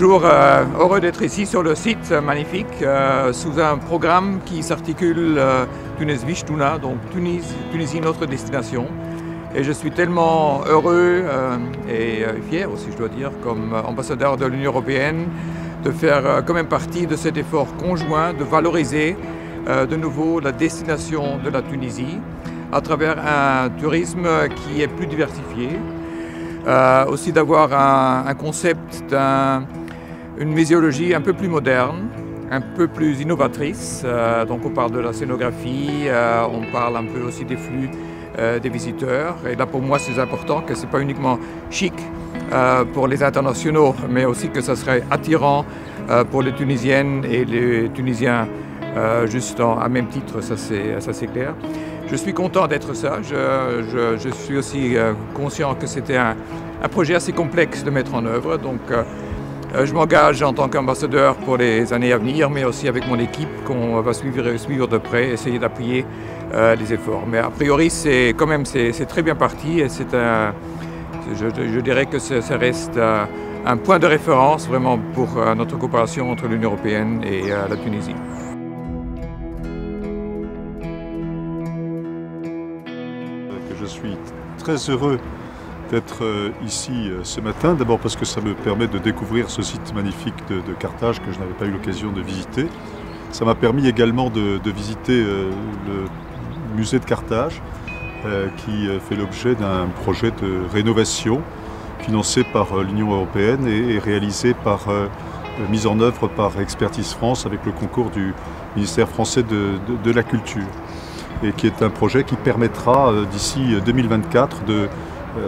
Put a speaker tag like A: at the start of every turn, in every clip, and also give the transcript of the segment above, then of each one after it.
A: toujours heureux d'être ici sur le site magnifique, sous un programme qui s'articule Tunis Vishtuna, donc Tunisie notre destination. Et je suis tellement heureux et fier aussi, je dois dire, comme ambassadeur de l'Union européenne, de faire quand même partie de cet effort conjoint de valoriser de nouveau la destination de la Tunisie à travers un tourisme qui est plus diversifié. Aussi d'avoir un concept, une muséologie un peu plus moderne, un peu plus innovatrice. Donc on parle de la scénographie, on parle un peu aussi des flux des visiteurs. Et là pour moi c'est important que ce n'est pas uniquement chic pour les internationaux, mais aussi que ça serait attirant pour les Tunisiennes et les Tunisiens juste à même titre, ça c'est clair. Je suis content d'être ça. Je suis aussi conscient que c'était un projet assez complexe de mettre en œuvre. Donc je m'engage en tant qu'ambassadeur pour les années à venir, mais aussi avec mon équipe qu'on va suivre de près, essayer d'appuyer les efforts. Mais a priori, c'est très bien parti et je dirais que ça reste un point de référence vraiment pour notre coopération entre l'Union européenne et la Tunisie.
B: Je suis très heureux d'être ici ce matin, d'abord parce que ça me permet de découvrir ce site magnifique de Carthage que je n'avais pas eu l'occasion de visiter. Ça m'a permis également de visiter le musée de Carthage qui fait l'objet d'un projet de rénovation financé par l'Union européenne et réalisé mis en œuvre par Expertise France avec le concours du ministère français de la Culture, et qui est un projet qui permettra d'ici 2024 de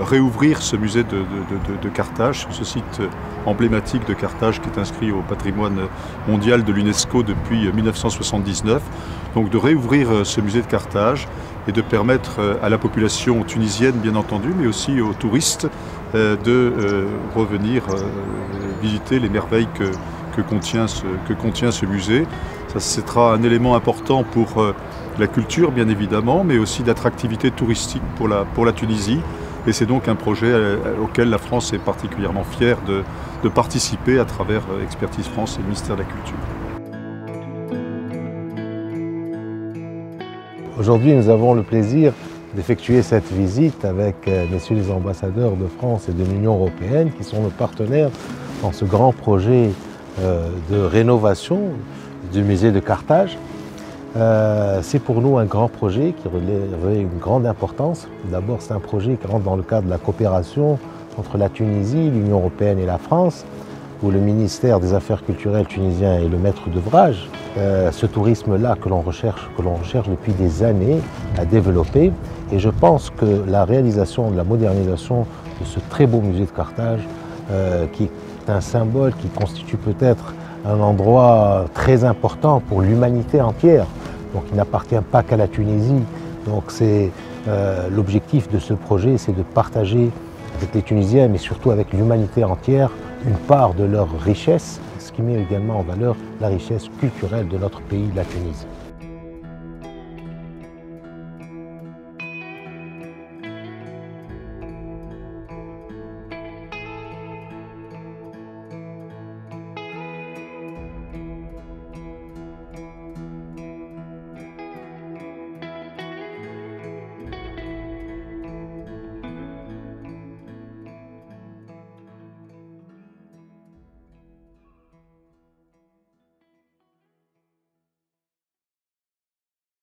B: réouvrir ce musée de Carthage, ce site emblématique de Carthage qui est inscrit au patrimoine mondial de l'UNESCO depuis 1979. Donc de réouvrir ce musée de Carthage et de permettre à la population tunisienne bien entendu, mais aussi aux touristes de revenir visiter les merveilles que contient ce musée. Ça sera un élément important pour la culture bien évidemment, mais aussi d'attractivité touristique pour la Tunisie. Et c'est donc un projet auquel la France est particulièrement fière de participer à travers Expertise France et le ministère de la Culture.
C: Aujourd'hui, nous avons le plaisir d'effectuer cette visite avec messieurs les ambassadeurs de France et de l'Union européenne qui sont nos partenaires dans ce grand projet de rénovation du musée de Carthage. C'est pour nous un grand projet qui revêt une grande importance. D'abord, c'est un projet qui rentre dans le cadre de la coopération entre la Tunisie, l'Union européenne et la France, où le ministère des Affaires culturelles tunisien est le maître d'ouvrage. Ce tourisme-là que l'on recherche depuis des années à développer. Et je pense que la réalisation de la modernisation de ce très beau musée de Carthage, qui est un symbole qui constitue peut-être un endroit très important pour l'humanité entière, donc il n'appartient pas qu'à la Tunisie. Donc l'objectif de ce projet, c'est de partager avec les Tunisiens, mais surtout avec l'humanité entière, une part de leur richesse, ce qui met également en valeur la richesse culturelle de notre pays, la Tunisie.